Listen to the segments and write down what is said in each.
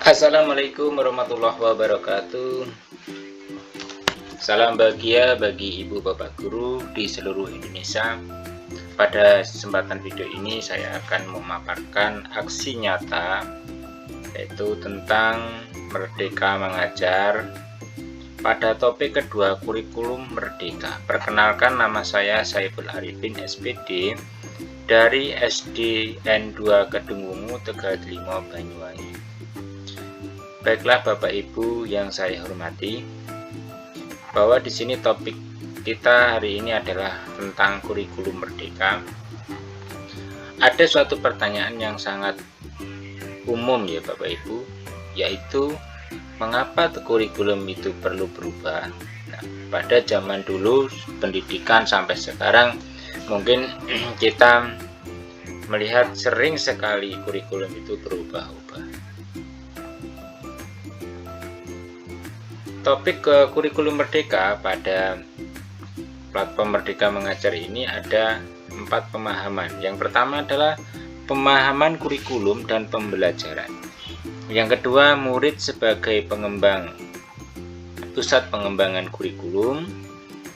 Assalamualaikum warahmatullahi wabarakatuh. Salam bahagia bagi ibu bapak guru di seluruh Indonesia. Pada kesempatan video ini saya akan memaparkan aksi nyata, yaitu tentang Merdeka Mengajar pada topik kedua kurikulum Merdeka. Perkenalkan, nama saya Saiful Arifin SPD dari SDN 2 Kedungwungu, Tegalimo, Banyuwangi. Baiklah Bapak Ibu yang saya hormati, bahwa di sini topik kita hari ini adalah tentang kurikulum Merdeka. Ada suatu pertanyaan yang sangat umum ya Bapak Ibu, yaitu mengapa kurikulum itu perlu berubah. Nah, pada zaman dulu pendidikan sampai sekarang mungkin kita melihat sering sekali kurikulum itu berubah-ubah. Topik kurikulum Merdeka pada platform Merdeka Mengajar ini ada 4 pemahaman. Yang pertama adalah pemahaman kurikulum dan pembelajaran. Yang kedua, murid sebagai pengembang, pusat pengembangan kurikulum.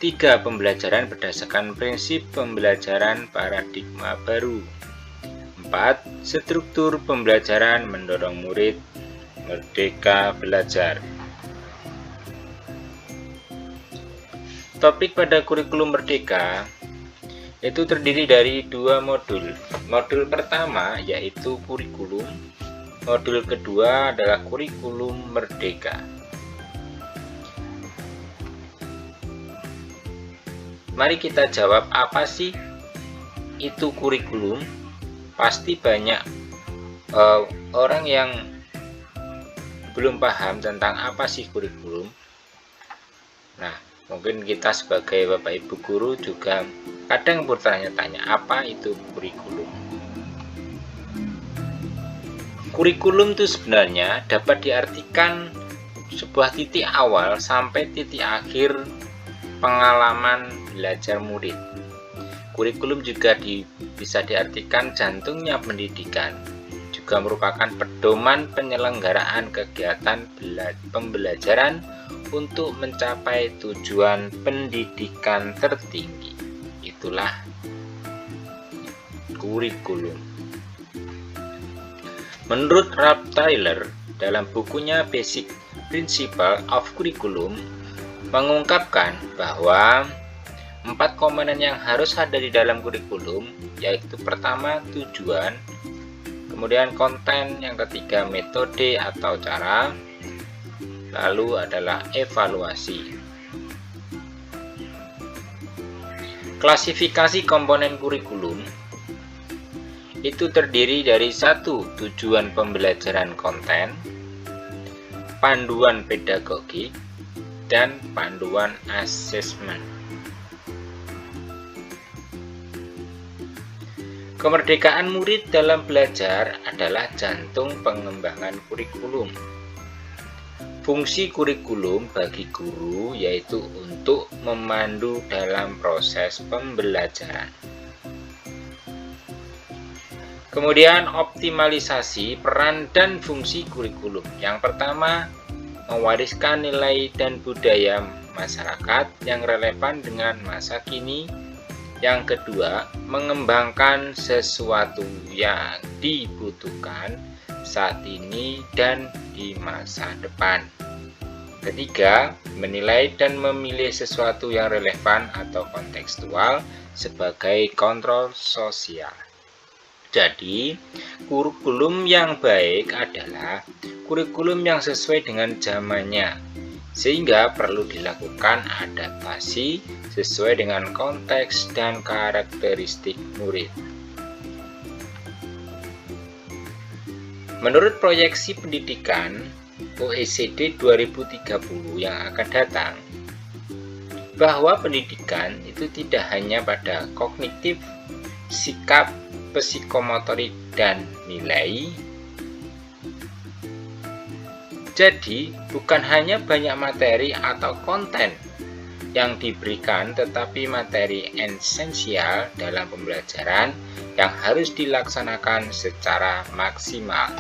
3, pembelajaran berdasarkan prinsip pembelajaran paradigma baru. 4, struktur pembelajaran mendorong murid merdeka belajar. Topik pada kurikulum Merdeka itu terdiri dari 2 modul. Modul pertama yaitu kurikulum, modul kedua adalah kurikulum Merdeka. Mari kita jawab, apa sih itu kurikulum? Pasti banyak orang yang belum paham tentang apa sih kurikulum. Nah, mungkin kita sebagai Bapak Ibu guru juga kadang bertanya-tanya, apa itu kurikulum? Kurikulum itu sebenarnya dapat diartikan sebuah titik awal sampai titik akhir pengalaman belajar murid. Kurikulum juga bisa diartikan jantungnya pendidikan, juga merupakan pedoman penyelenggaraan kegiatan pembelajaran untuk mencapai tujuan pendidikan tertinggi. Itulah kurikulum. Menurut Ralph Tyler dalam bukunya Basic Principles of Curriculum mengungkapkan bahwa 4 komponen yang harus ada di dalam kurikulum, yaitu pertama tujuan, kemudian konten, yang ketiga metode atau cara, lalu adalah evaluasi. Klasifikasi komponen kurikulum itu terdiri dari 1, tujuan pembelajaran konten, panduan pedagogik, dan panduan asesmen. Kemerdekaan murid dalam belajar adalah jantung pengembangan kurikulum. Fungsi kurikulum bagi guru yaitu untuk memandu dalam proses pembelajaran. Kemudian optimalisasi peran dan fungsi kurikulum. Yang pertama, mewariskan nilai dan budaya masyarakat yang relevan dengan masa kini. Yang kedua, mengembangkan sesuatu yang dibutuhkan saat ini dan di masa depan. Ketiga, menilai dan memilih sesuatu yang relevan atau kontekstual sebagai kontrol sosial. Jadi, kurikulum yang baik adalah kurikulum yang sesuai dengan zamannya, sehingga perlu dilakukan adaptasi sesuai dengan konteks dan karakteristik murid. Menurut proyeksi pendidikan OECD 2030 yang akan datang, bahwa pendidikan itu tidak hanya pada kognitif, sikap, psikomotorik, dan nilai. Jadi, bukan hanya banyak materi atau konten yang diberikan, tetapi materi esensial dalam pembelajaran yang harus dilaksanakan secara maksimal.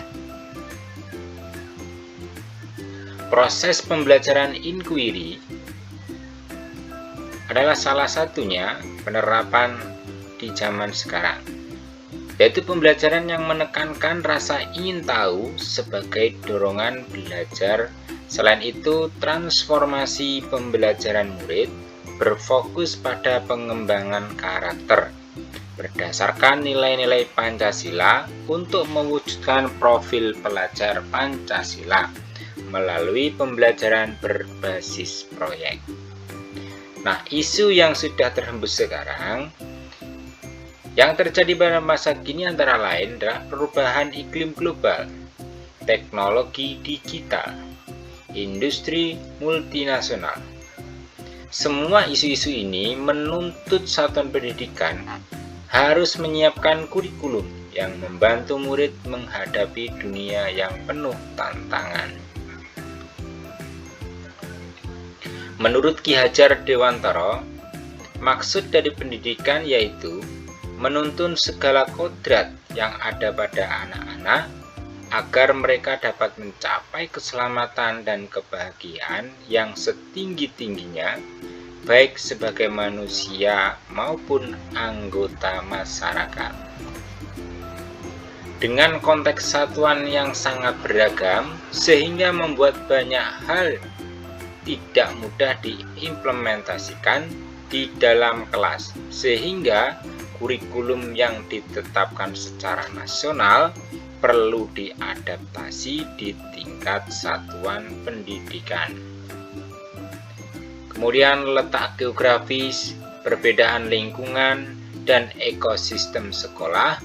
Proses pembelajaran inquiry adalah salah satunya penerapan di zaman sekarang, yaitu pembelajaran yang menekankan rasa ingin tahu sebagai dorongan belajar. Selain itu, transformasi pembelajaran murid berfokus pada pengembangan karakter berdasarkan nilai-nilai Pancasila untuk mewujudkan profil pelajar Pancasila melalui pembelajaran berbasis proyek. Nah, isu yang sudah terhembus sekarang yang terjadi pada masa kini antara lain adalah perubahan iklim global, teknologi digital, industri multinasional. Semua isu-isu ini menuntut satuan pendidikan harus menyiapkan kurikulum yang membantu murid menghadapi dunia yang penuh tantangan. Menurut Ki Hajar Dewantara, maksud dari pendidikan yaitu menuntun segala kodrat yang ada pada anak-anak agar mereka dapat mencapai keselamatan dan kebahagiaan yang setinggi-tingginya, baik sebagai manusia maupun anggota masyarakat. Dengan konteks satuan yang sangat beragam, sehingga membuat banyak hal tidak mudah diimplementasikan di dalam kelas, sehingga kurikulum yang ditetapkan secara nasional perlu diadaptasi di tingkat satuan pendidikan. Kemudian letak geografis, perbedaan lingkungan dan ekosistem sekolah,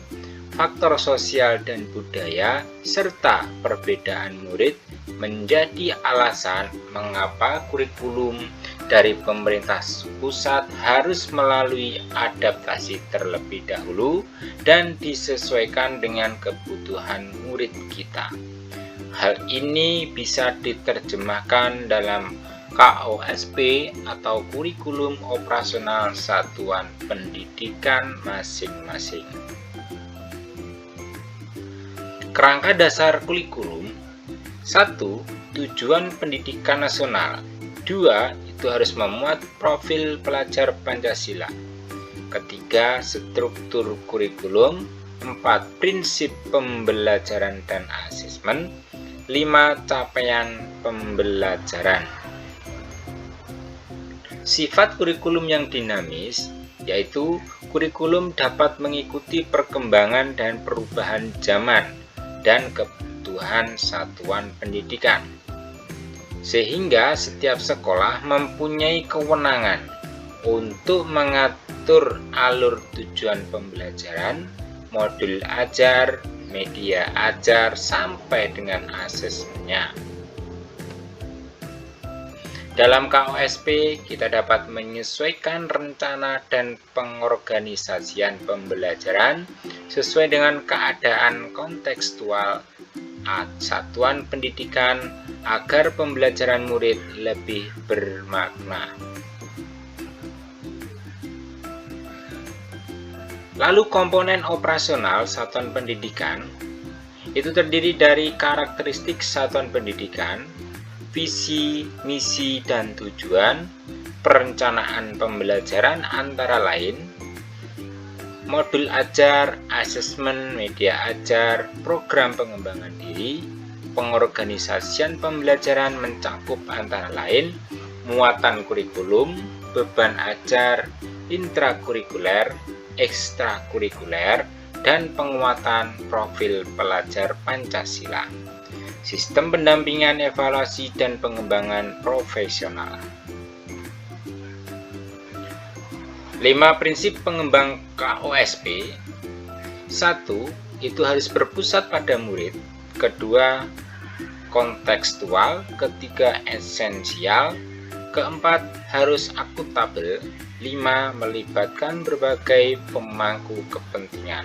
faktor sosial dan budaya, serta perbedaan murid menjadi alasan mengapa kurikulum dari pemerintah pusat harus melalui adaptasi terlebih dahulu dan disesuaikan dengan kebutuhan murid kita. Hal ini bisa diterjemahkan dalam KOSP atau kurikulum operasional satuan pendidikan masing-masing. Kerangka dasar kurikulum: 1. Tujuan pendidikan nasional. 2. Itu harus memuat profil pelajar Pancasila. Ketiga, struktur kurikulum. 4. Prinsip pembelajaran dan asesmen. 5. Capaian pembelajaran. Sifat kurikulum yang dinamis, yaitu kurikulum dapat mengikuti perkembangan dan perubahan zaman dan kebutuhan satuan pendidikan, sehingga setiap sekolah mempunyai kewenangan untuk mengatur alur tujuan pembelajaran, modul ajar, media ajar, sampai dengan asesmennya. Dalam KOSP, kita dapat menyesuaikan rencana dan pengorganisasian pembelajaran sesuai dengan keadaan kontekstual satuan pendidikan agar pembelajaran murid lebih bermakna. Lalu komponen operasional satuan pendidikan itu terdiri dari karakteristik satuan pendidikan, visi, misi, dan tujuan, perencanaan pembelajaran antara lain, modul ajar, asesmen, media ajar, program pengembangan diri, pengorganisasian pembelajaran mencakup antara lain muatan kurikulum, beban ajar, intrakurikuler, ekstrakurikuler, dan penguatan profil pelajar Pancasila. Sistem pendampingan, evaluasi, dan pengembangan profesional. 5 prinsip pengembang KOSP. 1. Itu harus berpusat pada murid. 2. Kontekstual. 3. Esensial. 4. Harus akuntabel. 5. Melibatkan berbagai pemangku kepentingan.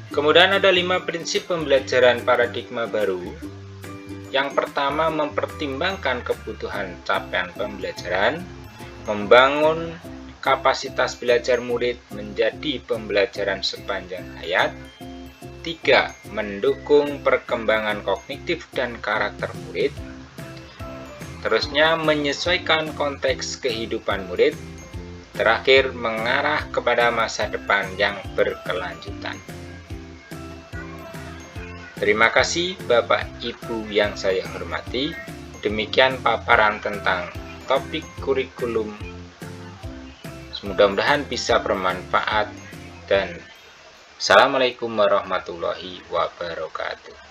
Kemudian ada 5 prinsip pembelajaran paradigma baru. Yang pertama, mempertimbangkan kebutuhan capaian pembelajaran, membangun kapasitas belajar murid menjadi pembelajaran sepanjang hayat, ketiga, mendukung perkembangan kognitif dan karakter murid. Terusnya, menyesuaikan konteks kehidupan murid. Terakhir, mengarah kepada masa depan yang berkelanjutan. Terima kasih Bapak Ibu yang saya hormati. Demikian paparan tentang topik kurikulum. Mudah-mudahan bisa bermanfaat, dan Assalamualaikum warahmatullahi wabarakatuh.